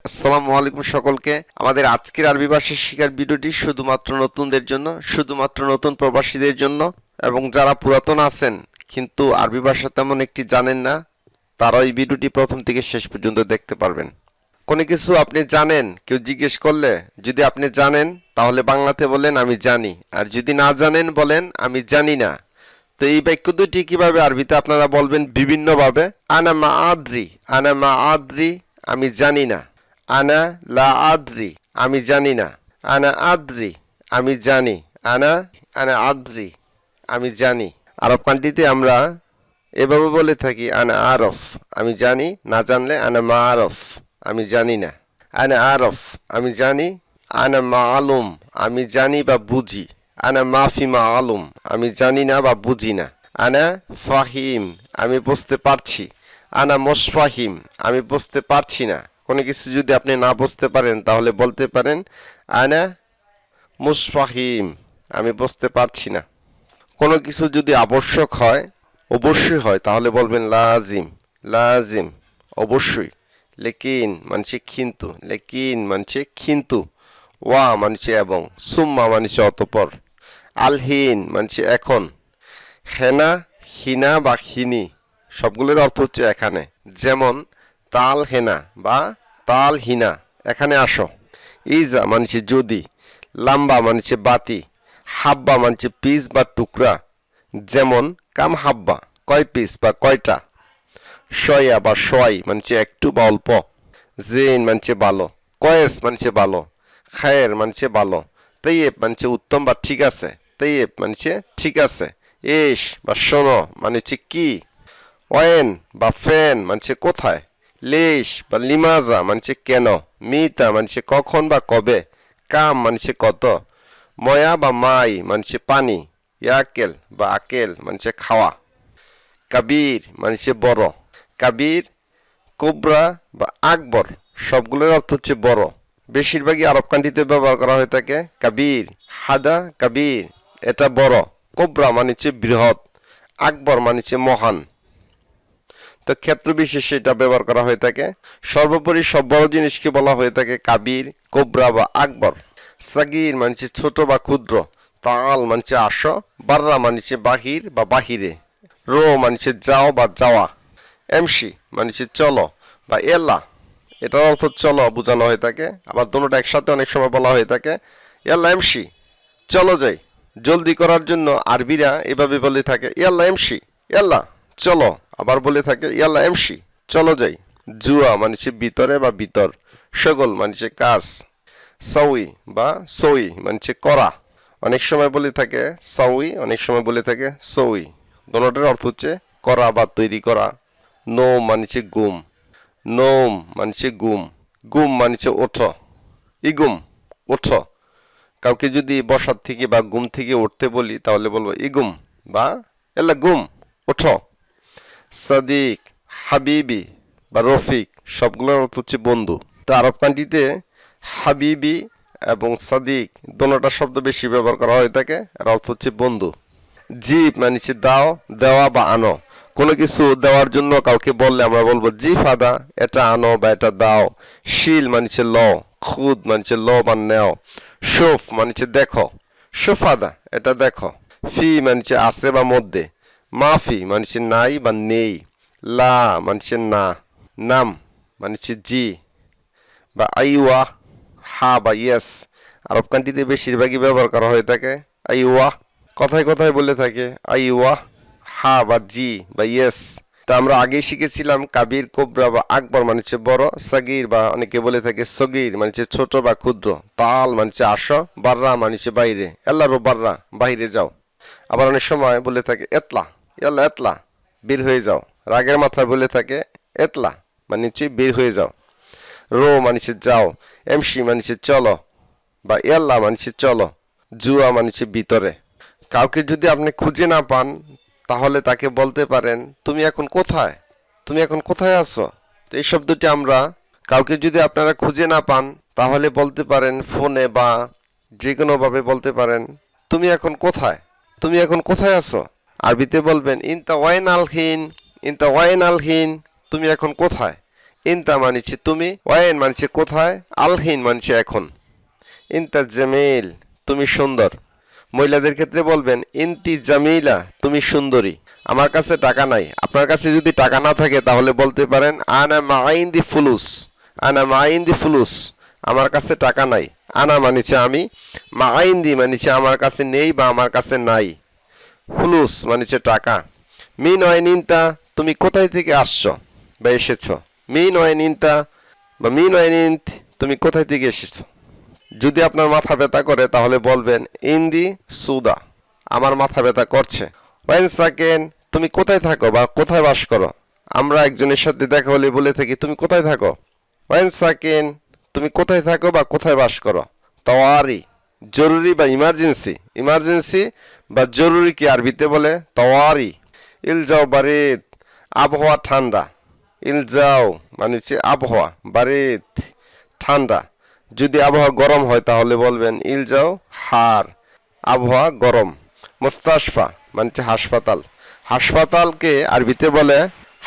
আসসালামু আলাইকুম সকলকে। আমাদের আজকের আরবি ভাষা শেখার ভিডিওটি শুধুমাত্র নতুনদের জন্য, শুধুমাত্র নতুন প্রবাসীদের জন্য, এবং যারা পুরাতন আছেন কিন্তু আরবি ভাষা তেমন একটি জানেন না, তারা এই ভিডিওটি প্রথম থেকে শেষ পর্যন্ত দেখতে পারবেন। কোনো কিছু আপনি জানেন, কেউ জিজ্ঞেস করলে যদি আপনি জানেন তাহলে বাংলাতে বলেন আমি জানি, আর যদি না জানেন বলেন আমি জানি না। তো এই বাক্য দুটি কিভাবে আরবিতে আপনারা বলবেন বিভিন্নভাবে। আনা মা আদ্রি, আনা মা আদ্রি, আমি জানি না। আনা লা আদ্রি, আমি জানি না। আনা আদ্রি, আমি জানি। আনা আনা আদ্রি, আমি জানি। আরব কান্ট্রিতে আমরা এভাবে বলে থাকি আনা আরফ, আমি জানি। না জানলে আনা মা আরফ, আমি জানি না। আনা আরফ, আমি জানি। আনা মালুম, আমি জানি বা বুঝি। আনা মাফি মালুম, আমি জানি না বা বুঝি না। আনা ফাহিম, আমি বুঝতে পারছি। আনা মুসফাহিম, আমি বুঝতে পারছি না। কোনো কিছু যদি আপনি না বুঝতে পারেন তাহলে বলতে পারেন আনা মুসফাহিম, আমি বুঝতে পারছি না। কোনো কিছু যদি আবশ্যক হয়, অবশ্যই হয়, তাহলে বলবেন লাজিম, লাজিম, অবশ্যই। লেকিন মানছে কিন্তু, লেকিন মানছে কিন্তু। ওয়া মানছে এবং, সুম্মা মানছে অতপর। আলহিন মানছে এখন। হেনা, হিনা বা হিনি সবগুলোর অর্থ হচ্ছে এখানে। যেমন তাল হেনা বা তাল হিনা, এখানে আসো। ইজা মানছে যদি। লাম্বা মানছে বাতি। হাব্বা মানছে পিস বা টুকরা। যেমন কাম হাব্বা, কয় পিস বা কয়টা। শয়া বা শয় মানছে একটু বা অল্প। জেন মানছে ভালো। কয়েস মানছে ভালো। খায়ের মানছে ভালো। তৈয়েব মানছে উত্তম বা ঠিক আছে। তৈয়েব মানছে ঠিক আছে। এস বা শোনো মানছে কি। ওয়েন বা ফেন মানছে কোথায়। লেশ বা লিমাজা মানছে কেন। মিতা মানছে কখন বা কবে। কাম মানছে কত। ময়া বা মাই মানছে পানি। ইয়াকেল বা আকেল মানছে খাওয়া। কাবির মানছে বড়। কাবির, কোবরা বা আকবর সবগুলোর অর্থ হচ্ছে বড়। বেশিরভাগই আরব কান্ট্রিতে ব্যবহার করা হয়ে থাকে কাবির। হাদা কাবির, এটা বড়। কোবরা মানে হচ্ছে বৃহৎ। আকবর মানে হচ্ছে মহান। তো ক্ষেত্র বিশেষে এটা ব্যবহার করা হয়ে থাকে। সর্বোপরি সব বড় জিনিসকে বলা হয়ে থাকে কাবির, কোবরা বা আকবর। সাগির মানছে ছোট বা ক্ষুদ্র। তাল মানছে আসো। বাররা মানছে বাহির বা বাহিরে। রো মানছে যাও বা যাওয়া। এমসি মানছে চলো বা এলা, এটার অর্থ চলো বোঝানো হয়ে থাকে। আবার দুটোটা একসাথে অনেক সময় বলা হয়ে থাকে। এলা এমসি, চলো যাই। জলদি করার জন্য আরবিরা এভাবে বলে থাকে ইয়াল্লা এমসি, ইয়াল্লা চলো। আবার বলে থাকে ইয়াল্লা এমসি, চলো যাই। জুয়া মানছে ভিতরে বা ভিতর। শগল মানছে কাজ। সউই বা সই মানছে করা। অনেক সময় বলে থাকে সউই, অনেক সময় বলে থাকে সউই। দোনোটার অর্থ হচ্ছে করা বা তৈরি করা। নোম মানছে গুম। নোম মানছে গুম। গুম মানছে ওঠো। ইগুম, ওঠো। কাউকে যদি বসার থেকে বা ঘুম থেকে উঠতে বলি তাহলে বলবো ইগুম বা এলা গুম, ওঠো। সাদিক, হাবিবি বা রফিক সবগুলোর অর্থ হচ্ছে বন্ধু। তো আরব কান্ট্রিতে হাবিবি এবং সাদিক দোনোটা শব্দ বেশি ব্যবহার করা হয়ে থাকে, আর অর্থ হচ্ছে বন্ধু। জিপ মানে হচ্ছে দাও, দেওয়া বা আনো। কোনো কিছু দেওয়ার জন্য কাউকে বললে আমরা বলবো জি ফাদা, এটা আনো বা এটা দাও। শিল মানছে ল। খুদ মানছে ল বা নেও। শোফ মানছে দেখো। শোফাদা, এটা দেখো। ফি মানছে আছে বা মধ্যে। মাফি মানছে নাই বা নেই। লা মানছে না। নাম মানছে জি বা আইওয়া, হা বা ইয়েস। আরব কান্ট্রিতে বেশিরভাগই ব্যবহার করা হয়ে থাকে আইওয়া। কথায় কথায় বলে থাকে আইওয়া, হা বা জি বা ইয়েস। তা আমরা আগেই শিখেছিলাম কাবির, কোবরা বা আকবর মানে হচ্ছে বড়। সাগির বা অনেকে বলে থাকে সগির মানে হচ্ছে ছোট বা ক্ষুদ্র। তাল মানে হচ্ছে আসো। বাররা মানে হচ্ছে বাইরে। এল্লারো বাররা, বাইরে যাও। আবার অনেক সময় বলে থাকে এতলা, এল্লা এতলা, বের হয়ে যাও। রাগের মাথায় বলে থাকে এতলা মানে হচ্ছে বের হয়ে যাও। রো মানে যাও। এমসি মানে চলো বা এল্লা মানে চলো। জুয়া মানে ভিতরে। কাউকে যদি আপনি খুঁজে না পান তাহলে তাকে বলতে পারেন তুমি এখন কোথায়, তুমি এখন কোথায় আছো। তো এই শব্দটি আমরা কাউকে যদি আপনারা খুঁজে না পান তাহলে বলতে পারেন ফোনে বা যে কোনোভাবে বলতে পারেন তুমি এখন কোথায়, তুমি এখন কোথায় আছো। আরবিতে বলবেন ইনতা ওয়াইন আলহিন, ইনতা ওয়াইন আলহিন, তুমি এখন কোথায়। ইনতা মানেছে তুমি, ওয়াইন মানেছে কোথায়, আলহিন মানেছে এখন। ইনতা জামিল, তুমি সুন্দর। মহিলাদের ক্ষেত্রে বলবেন ইনতি জামিলা, তুমি সুন্দরী। আমার কাছে টাকা নাই। আপনার কাছে যদি টাকা না থাকে তাহলে বলতে পারেন আনা মাইন্দি ফুলুস, আনা মাইন্দি ফুলুস, আমার কাছে টাকা নাই। আনা মানেছে আমি, মাইন্দি মানেছে আমার কাছে নেই বা আমার কাছে নাই, ফুলুস মানেছে টাকা। মিন ওয়াইন ইনতা, তুমি কোথায় থেকে আসছো বা এসেছো। মিন ওয়াইন ইনতা বা মিন ওয়াইন ইন্ত, তুমি কোথায় থেকে এসেছো। যদি আপনার মাথা ব্যথা করে তাহলে বলবেন ইন্দি সুদা, আমার মাথা ব্যথা করছে। ওয়েন সাকেন, তুমি কোথায় থাকো বা কোথায় বাস করো। আমরা একজনের সাথে দেখা হলে বলে থাকি তুমি কোথায় থাকো। ওয়েন সাকেন, তুমি কোথায় থাকো বা কোথায় বাস করো। তওয়ারি, জরুরি বা ইমার্জেন্সি। ইমার্জেন্সি বা জরুরিকে আরবিতে বলে তওয়ারি। ইলজাও বারিদ, আবহাওয়া ঠান্ডা। ইলজাও মানে হচ্ছে আবহাওয়া, বারিদ ঠান্ডা। যদি আবহাওয়া গরম হয় তাহলে বলবেন ইলজাও হার, আবহাওয়া গরম। মুস্তাশফা মানে হাসপাতাল। হাসপাতালকে আরবিতে বলে,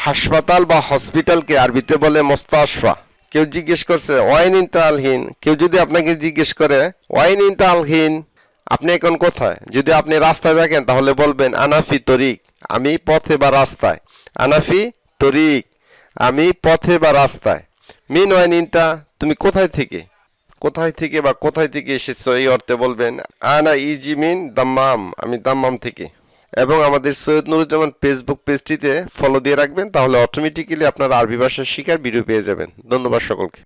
হাসপাতাল বা হসপিটালকে আরবিতে বলে মুস্তাশফা। কেউ জিজ্ঞেস করছে ওয়াইন ইনতা আলহিন, কেউ যদি আপনাকে জিজ্ঞেস করে ওয়াইন ইনতা আলহিন, আপনি এখন কোথায়। যদি আপনি রাস্তায় থাকেন তাহলে বলবেন আনাফি তরিক, আমি পথে বা রাস্তায়। আনাফি তরিক, আমি পথে বা রাস্তায়। মিন ওয়াইন ইনতা, তুমি কোথায় থেকে, কোথায় থেকে বা কোথায় থেকে এসেছো এই অর্থে বলবেন আনা ইজি মিন দাম্মাম, আমি দাম্মাম থেকে। এবং আমাদের সৈয়দ নুরুজ্জামান ফেসবুক পেজটিতে ফলো দিয়ে রাখবেন, তাহলে অটোমেটিক্যালি আপনারা আরবি ভাষা শেখার ভিডিও পেয়ে যাবেন। ধন্যবাদ সকলকে।